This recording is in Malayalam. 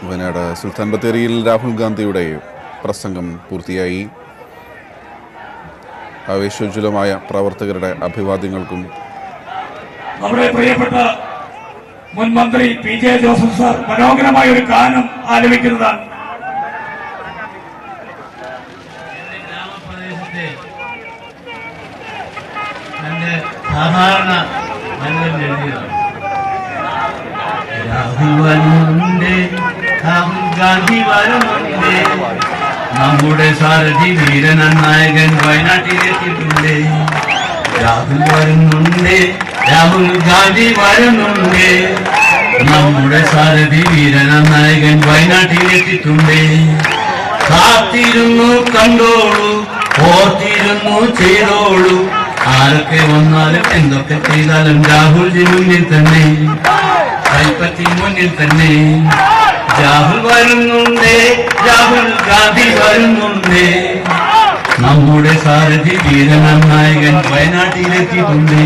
വയനാട് സുൽത്താൻ ബത്തേരിയിൽ രാഹുൽ ഗാന്ധിയുടെ പ്രസംഗം പൂർത്തിയായി. ആവേശോജ്വലമായ പ്രവർത്തകരുടെ അഭിവാദ്യങ്ങൾക്കും നമ്മുടെ പ്രിയപ്പെട്ട മുൻ മന്ത്രി PJ ജോസഫ് സാർ മനോഹരമായ ഒരു ഗാനം ആലപിക്കുന്നതാണ്. സാധാരണ രാഹുൽ വരുന്നുണ്ട്, രാഹുൽ ഗാന്ധി വരുന്നുണ്ട്, നമ്മുടെ സാരഥി വീരൻ നായകൻ വയനാട്ടിലെത്തിയിട്ടുണ്ട്. രാഹുൽ വരുന്നുണ്ട്, രാഹുൽ ഗാന്ധി വരുന്നുണ്ട്, നമ്മുടെ സാരഥി വീരൻ നായകൻ വയനാട്ടിലെത്തിയിട്ടുണ്ട്. കാത്തിരുന്നു കണ്ടോളൂ, ഓർത്തിരുന്നു ചെയ്തോളൂ, ആരൊക്കെ വന്നാലും എന്തൊക്കെ ചെയ്താലും രാഹുൽജി മുന്നിൽ തന്നെ, കൈപ്പറ്റി മുന്നിൽ തന്നെ. രാഹുൽ വരുന്നുണ്ട്, രാഹുൽ ഗാന്ധി വരുന്നുണ്ട്, നമ്മുടെ സാരഥി വീരൻ നായകൻ വയനാട്ടിലെത്തിയിട്ടുണ്ട്.